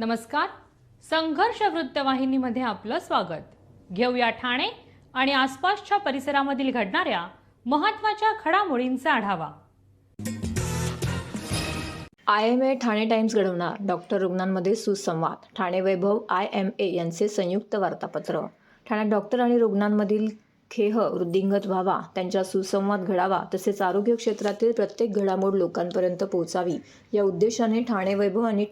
नमस्कार. संघर्ष वृत्तवाहिनीमध्ये आपलं स्वागत. घेऊया ठाणे आणि आसपासच्या परिसरामधील घडणाऱ्या महत्त्वाच्या घडामोडींचा आढावा. IMA ठाणे टाइम्स घडवणार डॉक्टर रुग्णांमध्ये सुसंवाद. ठाणे वैभव IMA यांचे संयुक्त वार्तापत्र. ठाण्यात डॉक्टर आणि रुग्णांमधील खेह वृद्धिंगत व्हावा, त्यांच्या सुसंवाद घडावा, तसेच आरोग्य क्षेत्रातील प्रत्येक घडामोड लोकांपर्यंत पोहोचावी या उद्देशाने ठाणे वैभव आणि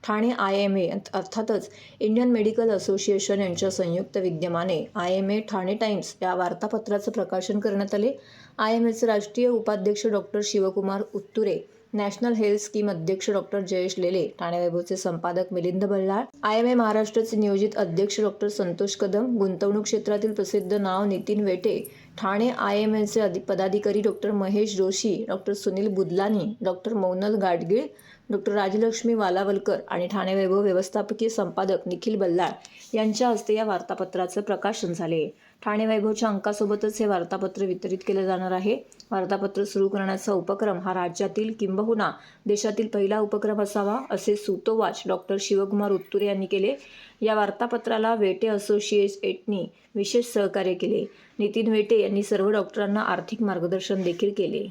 ठाणे IMA अर्थातच इंडियन मेडिकल असोसिएशन यांच्या संयुक्त विद्यमाने IMA ठाणे टाइम्स या वार्तापत्राचं प्रकाशन करण्यात आले. IMAचे राष्ट्रीय उपाध्यक्ष doctor Shivkumar Utture, national health scheme अध्यक्ष डॉक्टर जयेश लेले, ठाणे वैभवचे संपादक मिलिंद बल्लाळ, IMA महाराष्ट्राचे नियोजित अध्यक्ष डॉक्टर संतोष कदम, गुंतवणूक क्षेत्रातील प्रसिद्ध नाव नितीन वेटे, ठाणे IMAचे पदाधिकारी doctor Mahesh Joshi, doctor Sunil Budlani, doctor Maunal Gadgil, doctor Rajalakshmi Walawalkar आणि ठाणे वैभव व्यवस्थापकीय संपादक निखिल बल्लाळ यांच्या हस्ते या वार्तापत्राचं प्रकाशन झाले. ठाणे वैभवच्या अंकासोबतच हे वार्तापत्र वितरित केलं जाणार आहे. वार्तापत्र सुरू करण्याचा उपक्रम हा राज्यातील किंबहुना देशातील पहिला उपक्रम असावा, असे सूतोवाच डॉक्टर शिवकुमार उत्तुरे यांनी केले. या वार्तापत्राला वेटे असोसिएट्सनी विशेष सहकार्य केले. नितीन वेटे यांनी सर्व डॉक्टरांना आर्थिक मार्गदर्शन देखील केले.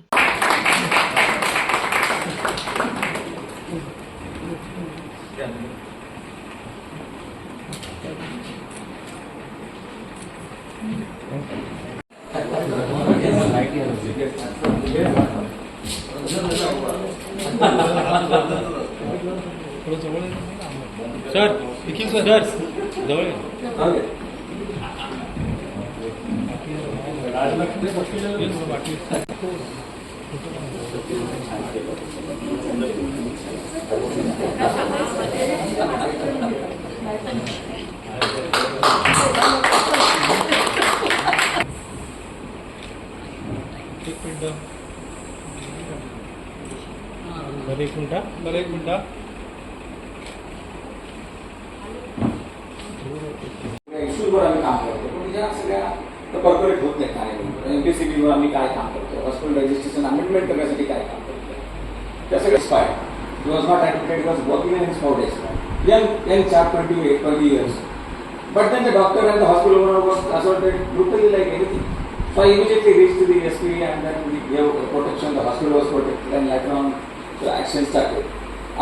सर जवळ एक मिनिट इश्यूजवर आम्ही काम करतो, पण या सगळ्या कॉर्पोरेट होत नाही. काय MPCBवर आम्ही काय काम करतो, हॉस्पिटल रजिस्ट्रेशन अमेंडमेंट करण्यासाठी काय काम करतो, त्या सगळं expired. Was not admitted, was working in spot expired. Young चार 20 years. But then the doctor and the hospital owner was assaulted brutally like anything. So I immediately reached to the SP and then we gave protection. The hospital was protected and later on the action started.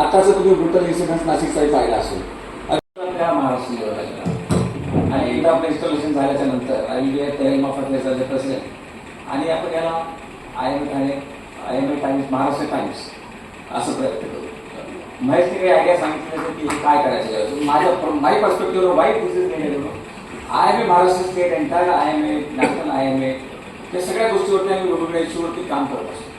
आताचं तुम्ही brutal incident नाशिकचाही पाहिला असेल. त्या महाराष्ट्र आणि एकदा आपलं installation झाल्याच्या नंतर IMA प्रेसिडेंट आणि आपण याला IMA टाइम्स महाराष्ट्र टाइम्स असं प्रयत्न करू. महेशने काही आयडिया सांगितलं की काय करायचं. माय पर्स्पेक्टिव्ह वाईट dishes IMA Maharashtra state entire IMA national IMA या सगळ्या गोष्टीवरती आम्ही वेगवेगळ्या इश्यूवरती काम करत असतो.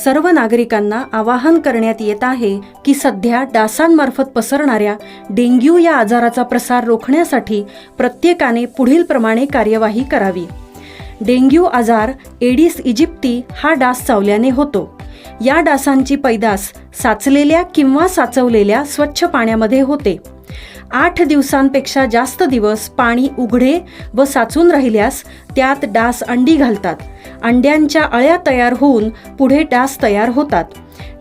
सर्व नागरिकांना आवाहन करण्यात येत आहे की सध्या डासांमार्फत पसरणाऱ्या डेंग्यू या आजाराचा प्रसार रोखण्यासाठी प्रत्येकाने पुढीलप्रमाणे कार्यवाही करावी. डेंग्यू आजार एडिस इजिप्ती हा डास चावल्याने होतो. या डासांची पैदास साचलेल्या किंवा साचवलेल्या स्वच्छ पाण्यामध्ये होते. 8 दिवसांपेक्षा जास्त दिवस पाणी उघडे व साचून राहिल्यास त्यात डास अंडी घालतात. अंड्यांच्या अळ्या तयार होऊन पुढे डास तयार होतात.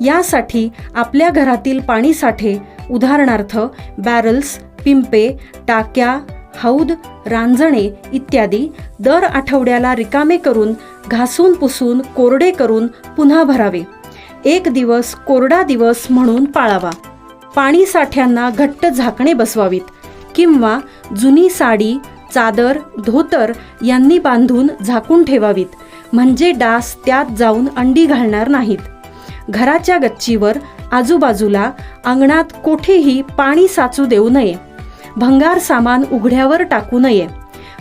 यासाठी आपल्या घरातील पाणीसाठे उदाहरणार्थ बॅरल्स, पिंपे, टाक्या, हौद, रांजणे इत्यादी दर आठवड्याला रिकामे करून घासून पुसून कोरडे करून पुन्हा भरावे. 1 दिवस कोरडा दिवस म्हणून पाळावा. पाणी साठ्यांना घट्ट झाकणे बसवावीत किंवा जुनी साडी, चादर, धोतर यांनी बांधून झाकून ठेवावीत, म्हणजे डास त्यात जाऊन अंडी घालणार नाहीत. घराच्या गच्चीवर, आजूबाजूला, अंगणात कोठेही पाणी साचू देऊ नये. भंगार सामान उघड्यावर टाकू नये.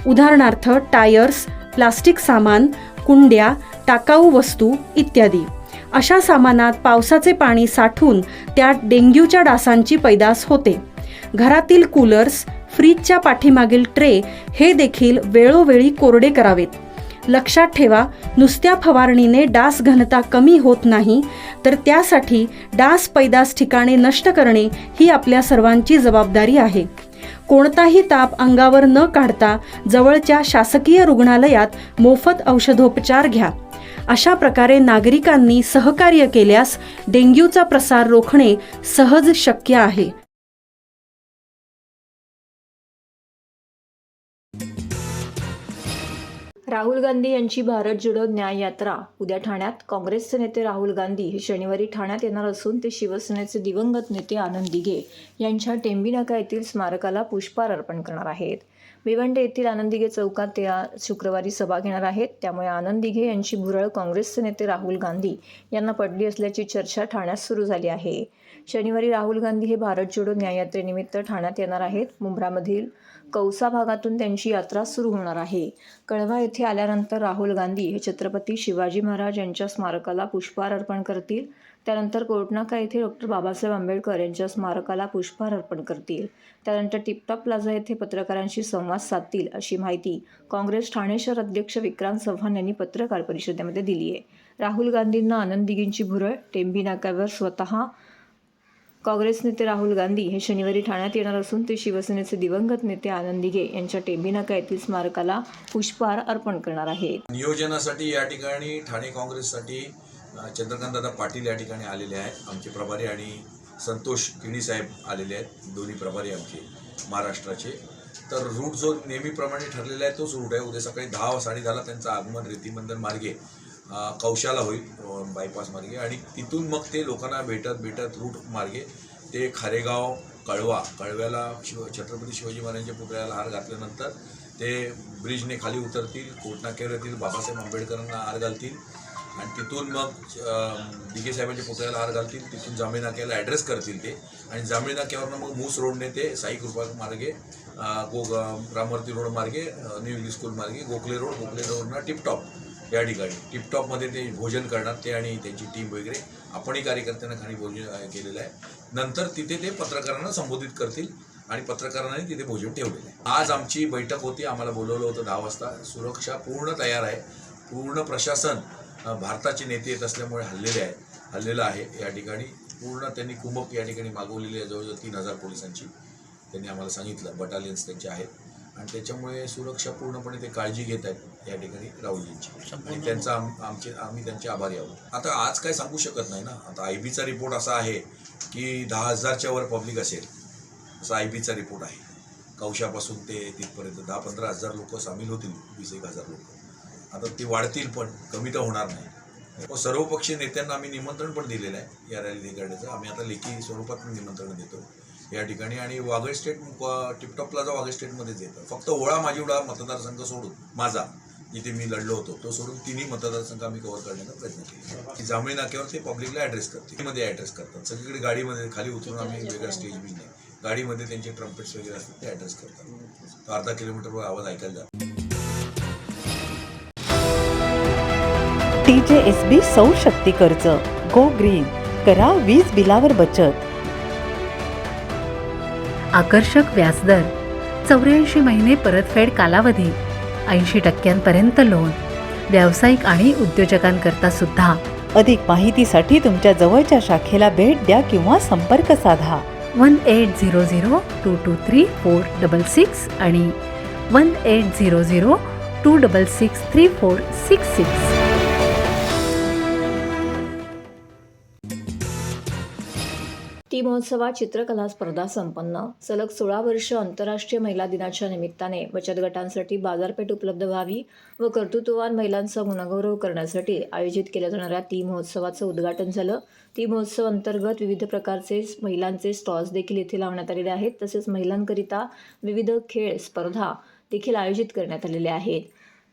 उदाहरणार्थ टायर्स, प्लास्टिक सामान, कुंड्या, टाकाऊ वस्तू इत्यादी. अशा सामानात पावसाचे पाणी साठून त्यात डेंग्यूच्या डासांची पैदास होते. घरातील कूलर्स, फ्रीजच्या पाठीमागील ट्रे हे देखील वेळोवेळी कोरडे करावेत. लक्षात ठेवा, नुसत्या फवारणीने डास घनता कमी होत नाही, तर त्यासाठी डास पैदास ठिकाणे नष्ट करणे ही आपल्या सर्वांची जबाबदारी आहे. कोणताही ताप अंगावर न काढता जवळच्या शासकीय रुग्णालयात मोफत औषधोपचार घ्या. अशा प्रकारे नागरिकांनी सहकार्य केल्यास डेंग्यूचा प्रसार रोखणे सहज शक्य आहे. राहुल गांधी यांची भारत जोडो न्याय यात्रा उद्या ठाण्यात. काँग्रेसचे नेते राहुल गांधी हे शनिवारी ठाण्यात येणार असून ते शिवसेनेचे दिवंगत नेते आनंद दिघे यांच्या टेंबी नाका येथील स्मारकाला पुष्पहार अर्पण करणार आहेत. भिवंडी येथील आनंद दिघे चौकात ते शुक्रवारी सभा घेणार आहेत. त्यामुळे आनंद दिघे यांची भुरळ काँग्रेसचे नेते राहुल गांधी यांना पडली असल्याची चर्चा ठाण्यात सुरू झाली आहे. शनिवारी राहुल गांधी हे भारत जोडो न्याय यात्रेनिमित्त ठाण्यात येणार आहेत. मुंब्रामधील कौसा भागातून त्यांची यात्रा सुरू होणार आहे. कळवा येथे आल्यानंतर राहुल गांधी हे छत्रपती शिवाजी महाराज यांच्या स्मारकाला पुष्पहार अर्पण करतील. त्यानंतर कोर्टनाका येथे डॉक्टर बाबासाहेब आंबेडकर यांच्या स्मारकाला पुष्पहार अर्पण करतील. त्यानंतर टिपटॉप प्लाझा येथे पत्रकारांशी संवाद साधतील अशी माहिती काँग्रेस ठाणे शहर अध्यक्ष विक्रांत चव्हाण यांनी पत्रकार परिषदेमध्ये दिली आहे. राहुल गांधींना आनंद दिघेंची भुरळ, टेंबी नाक्यावर स्वतः काँग्रेस नेते राहुल गांधी हे शनिवारी ठाण्यात येणार असून ते शिवसेनेचे दिवंगत नेते आनंद दिघे यांच्या टेंबी नाका येथील स्मारकाला पुष्पहार अर्पण करणार आहेत. नियोजनासाठी या ठिकाणी ठाणे काँग्रेससाठी चंद्रकांतदादा पाटील या ठिकाणी आलेले आहेत. आमचे प्रभारी आणि संतोष किणी साहेब आलेले आहेत, दोन्ही प्रभारी आमचे महाराष्ट्राचे. तर रूट जो नेहमीप्रमाणे ठरलेला आहे तोच रूट आहे. उद्या सकाळी 10:10:30ला त्यांचं आगमन रेतीबंधन मार्गे कौशाला होईल, बायपास मार्गे, आणि तिथून मग ते लोकांना भेटत रूट मार्गे ते खारेगाव, कळव्याला छत्रपती शिवाजी महाराजांच्या पुतळ्याला हार घातल्यानंतर ते ब्रिजने खाली उतरतील, कोर्टनाक्यावर येतील, बाबासाहेब आंबेडकरांना हार घालतील आणि तिथून मग दिघे साहेबांच्या पुतळ्याला हार घालतील. तिथून जांभळी नाक्याला ॲड्रेस करतील ते, आणि जांभळी नाक्यावरनं मग मूस रोडने ते साई कृपा मार्गे, रामवर्ती रोड मार्गे, न्यू इंग्लिश स्कूल मार्गे, गोखले रोडनं टिपटॉप या ठिकाणी टिपटॉपमध्ये ते भोजन करणार, ते आणि त्यांची टीम वगैरे. आपणही कार्यकर्त्यांना खाली भोजन केलेलं आहे. नंतर तिथे ते पत्रकारांना संबोधित करतील आणि पत्रकारांनी तिथे भोजन ठेवलेलं आहे. आज आमची बैठक होती, आम्हाला बोलवलं होतं 10 वाजता. सुरक्षा पूर्ण तयार आहे. पूर्ण प्रशासन भारताचे नेते येत असल्यामुळे हल्लेलं आहे या ठिकाणी. पूर्ण त्यांनी कुमक या ठिकाणी मागवलेली आहे, जवळजवळ 3000 पोलिसांची त्यांनी आम्हाला सांगितलं. बटालियन्स त्यांचे आहेत आणि त्याच्यामुळे सुरक्षा पूर्णपणे ते काळजी घेत आहेत या ठिकाणी राहुलजींची, आणि त्यांचा आम्ही त्यांचे आभारी आहोत. आता आज काय सांगू शकत नाही ना. आता IBचा रिपोर्ट असा आहे की 10,000च्या वर पब्लिक असेल, असा IBचा रिपोर्ट आहे. कौशापासून ते तिथपर्यंत 10-15 हजार लोक सामील होतील, 20-1,000 लोक. आता ते वाढतील, पण कमी तर होणार नाही. सर्वपक्षीय नेत्यांना आम्ही निमंत्रण पण दिलेलं आहे या रॅली करण्याचं. आम्ही आता लेखी स्वरूपात निमंत्रण देतो या ठिकाणी. आणि Wagle estate, tiptop plaza Wagle स्टेटमध्येच येतं. फक्त ओळा माजिवडा मतदारसंघ सोडून, माझा जिथे मी लढलो होतो तो सोडून, तिन्ही मतदारसंघ आम्ही कव्हर करण्याचा प्रयत्न केला. जांभळी नाक्यावर ते पब्लिकला ॲड्रेस करते, मध्ये ॲड्रेस करतात. सगळीकडे गाडीमध्ये खाली उतरून आम्ही वेगळा स्टेज बी नाही, गाडीमध्ये त्यांचे ट्रम्पेट्स वगैरे असतात ते ॲड्रेस करतात. अर्धा किलोमीटरवर आवाज ऐकायला जातो. TJSB सौर शक्ती कर्ज, गो ग्रीन, करा वीज बिलावर बचत. आकर्षक व्याजदर, 84 महिने परतफेड कालावधी, 80% लोन, व्यावसायिक आणि उद्योजकांकरता सुद्धा. अधिक माहितीसाठी तुमच्या जवळच्या शाखेला भेट द्या किंवा संपर्क साधा. 1800-223-466 आणि 1800-266-3466. टी महोत्सवात चित्रकला स्पर्धा संपन्न. सलग 16 वर्ष आंतरराष्ट्रीय महिला दिनाच्या निमित्ताने बचत गटांसाठी बाजारपेठ उपलब्ध व्हावी व कर्तृत्ववान महिलांचा गुणगौरव करण्यासाठी आयोजित केल्या जाणाऱ्या टी महोत्सवाचं उद्घाटन झालं. टी महोत्सव अंतर्गत विविध प्रकारचे महिलांचे स्टॉल्स देखील येथे लावण्यात आलेले आहेत. तसेच महिलांकरिता विविध खेळ स्पर्धा देखील आयोजित करण्यात आलेल्या आहेत.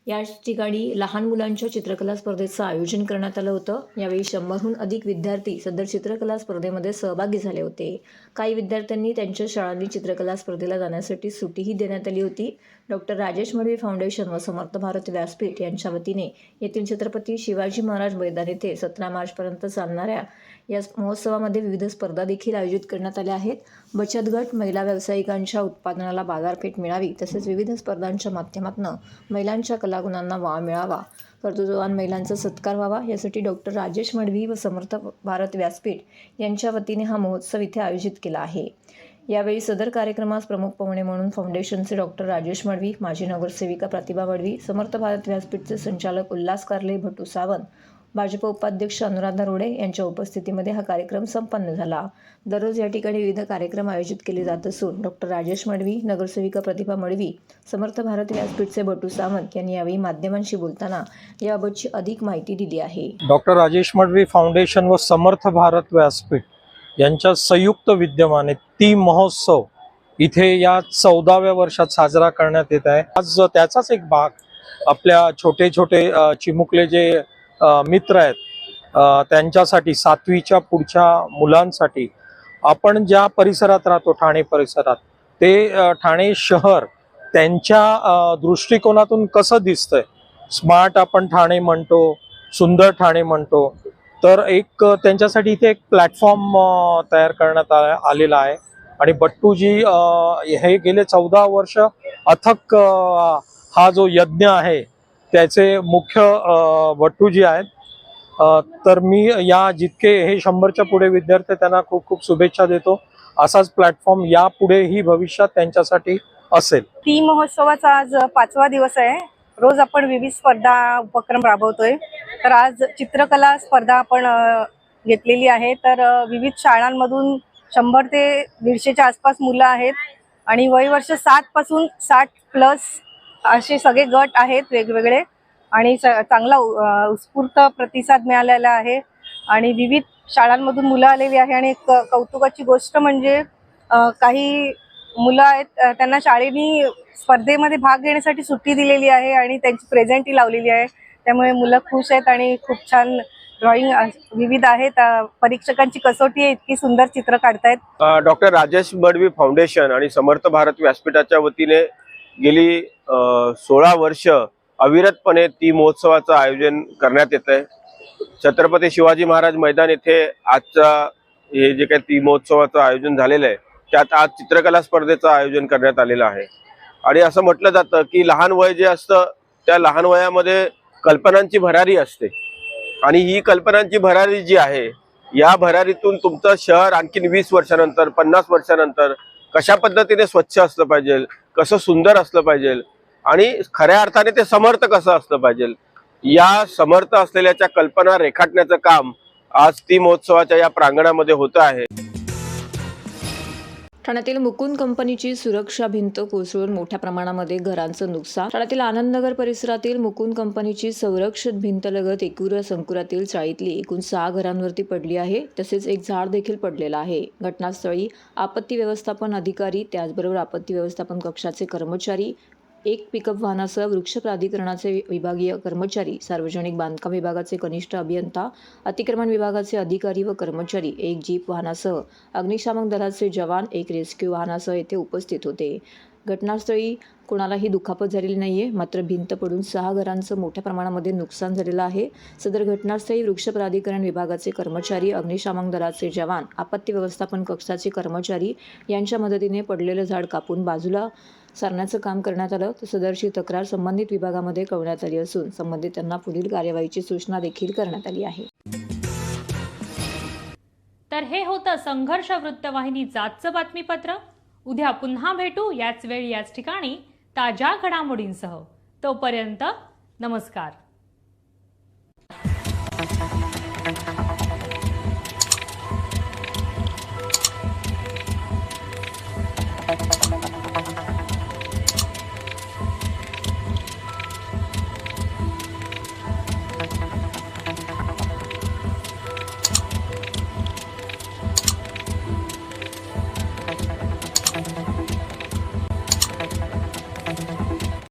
या ठिकाणी लहान मुलांच्या चित्रकला स्पर्धेचं आयोजन करण्यात आलं होतं. यावेळी 100हून अधिक विद्यार्थी सदर चित्रकला स्पर्धेमध्ये सहभागी झाले होते. काही विद्यार्थ्यांनी त्यांच्या शाळांनी चित्रकला स्पर्धेला जाण्यासाठी सुट्टीही देण्यात आली होती. डॉक्टर राजेश मडवी फाउंडेशन व समर्थ भारत व्यासपीठ यांच्या वतीने येथील छत्रपती शिवाजी महाराज मैदान येथे 17 मार्चपर्यंत चालणाऱ्या या महोत्सवामध्ये विविध स्पर्धा देखील आयोजित करण्यात आल्या आहेत. बचत गट, महिला व्यावसायिकांच्या उत्पादनाला बाजारपेठ मिळावी, तसेच विविध स्पर्धांच्या माध्यमातून महिलांच्या कलागुणांना वाव मिळावा, कर्तृत्ववान महिलांचा सत्कार व्हावा, यासाठी डॉक्टर राजेश मडवी व समर्थ भारत व्यासपीठ यांच्या वतीने हा महोत्सव इथे आयोजित केला आहे. यावेळी सदर कार्यक्रमास प्रमुख पाहुणे म्हणून फाउंडेशनचे डॉक्टर राजेश मडवी, माजी नगरसेविका प्रतिभा मडवी, समर्थ भारत व्यासपीठचे संचालक उल्हास कारले, भटू सावंत, भाजप उपाध्यक्ष अनुराधा रोडे यांच्या उपस्थितीमध्ये हा कार्यक्रम संपन्न झाला. दररोज या ठिकाणी विविध कार्यक्रम आयोजित केले जात असून डॉक्टर राजेश मडवी, नगरसेविका प्रतिभा मडवी, समर्थ भारत व्यासपीठचे भटू सावंत यांनी यावेळी माध्यमांशी बोलताना याबाबतची अधिक माहिती दिली आहे. डॉक्टर राजेश मडवी फाउंडेशन व समर्थ भारत व्यासपीठ यांच्या संयुक्त विद्यमाने ती महोत्सव इथे या 14व्या वर्षात साजरा करण्यात येत आहे. आज त्याचाच एक भाग आपल्या छोटे छोटे चिमुकले जे मित्र आहेत त्यांच्यासाठी 7वीच्या पुढच्या मुलांसाठी आपण ज्या परिसरात राहतो ठाणे परिसरात ते ठाणे शहर त्यांच्या दृष्टिकोनातून कसं दिसतंय, स्मार्ट आपण ठाणे म्हणतो, सुंदर ठाणे म्हणतो, तर एक त्यांच्यासाठी इथे एक प्लॅटफॉर्म तयार करण्यात आलेला आहे. आणि बट्टूजी हे गेले 14 वर्ष अथक हा जो यज्ञ आहे त्याचे मुख्य बट्टूजी आहेत. तर मी या जितके हे 100च्या पुढे विद्यार्थी त्यांना खूप खूप शुभेच्छा देतो. असाच प्लॅटफॉर्म यापुढेही भविष्यात त्यांच्यासाठी असेल. ती महोत्सवाचा आज 5वा दिवस आहे. रोज आपण विविध स्पर्धा उपक्रम राबवतोय. तर आज चित्रकला स्पर्धा आपण घेतलेली आहे. तर विविध शाळांमधून 100 ते 150च्या आसपास मुलं आहेत आणि वयवर्ष 7 पासून 60+ असे सगळे गट आहेत वेगवेगळे आणि चांगला उत्स्फूर्त प्रतिसाद मिळालेला आहे आणि विविध शाळांमधून मुलं आलेली आहे. आणि कौतुकाची गोष्ट म्हणजे काही मुलं आहेत त्यांना शाळेनी स्पर्धेमध्ये भाग घेण्यासाठी सुट्टी दिलेली आहे आणि त्यांची प्रेझेंटही लावलेली आहे. त्यामुळे मुलं खुश आहेत आणि खूप छान ड्रॉइंग विविध आहेत. परीक्षकांची कसोटी आहे, इतकी सुंदर चित्र काढतायत. डॉक्टर राजेश मडवी फाउंडेशन आणि समर्थ भारत व्यासपीठाच्या वतीने गेली 16 वर्ष अविरतपणे ती महोत्सवाचं आयोजन करण्यात येत आहे. छत्रपती शिवाजी महाराज मैदान येथे आजचा हे जे काही ती महोत्सवाचं आयोजन झालेलं आहे त्यात आज चित्रकला स्पर्धेचं आयोजन करण्यात आलेलं आहे. आणि असं म्हटलं जातं की लहान वय जे असतं त्या लहान वयामध्ये कल्पनांची भरारी असते आणि ही कल्पनांची भरारी जी आहे या भरारीतून तुमचं शहर आणखीन 20 वर्षानंतर 50 वर्षानंतर कशा पद्धतीने स्वच्छ असलं पाहिजे, कसं सुंदर असलं पाहिजे आणि खऱ्या अर्थाने ते समर्थ कसं असलं पाहिजे, या समर्थ असलेल्याच्या कल्पना रेखाटण्याचं काम आज ती महोत्सवाच्या या प्रांगणामध्ये होतं आहे. ठाण्यातील मुकुंद कंपनीची सुरक्षा भिंत कोसळून मोठ्या प्रमाणामध्ये घरांचं नुकसान. ठाण्यातील आनंदनगर परिसरातील मुकुंद कंपनीची संरक्षित भिंतलगत एकुरा संकुरातील चाळीतली एकूण 6 घरांवरती पडली आहे. तसेच एक झाड देखील पडलेलं आहे. घटनास्थळी आपत्ती व्यवस्थापन अधिकारी, त्याचबरोबर आपत्ती व्यवस्थापन कक्षाचे कर्मचारी, एक पिकअप वाहनासह वृक्ष प्राधिकरणाचे विभागीय कर्मचारी, सार्वजनिक बांधकाम विभागाचे कनिष्ठ अभियंता, अतिक्रमण विभागाचे अधिकारी व कर्मचारी, एक जीप वाहनासह अग्निशामक दलाचे जवान, एक रेस्क्यू वाहनासह येथे उपस्थित होते. घटनास्थळी कोणालाही दुखापत झालेली नाहीये. मात्र भिंत पडून 6 घरांचं मोठ्या प्रमाणामध्ये नुकसान झालेलं आहे. सदर घटनास्थळी वृक्ष प्राधिकरण विभागाचे कर्मचारी, अग्निशामक दलाचे जवान, आपत्ती व्यवस्थापन कक्षाचे कर्मचारी यांच्या मदतीने पडलेलं झाड कापून बाजूला सारण्याचं काम करण्यात आलं. तर सदरची तक्रार संबंधित विभागामध्ये कळवण्यात आली असून संबंधितांना पुढील कार्यवाहीची सूचना देखील करण्यात आली आहे. तर हे होतं संघर्ष वृत्तवाहिनीचं आजचं बातमीपत्र. उद्या पुन्हा भेटू याच वेळी याच ठिकाणी ताज्या घडामोडींसह. तोपर्यंत नमस्कार.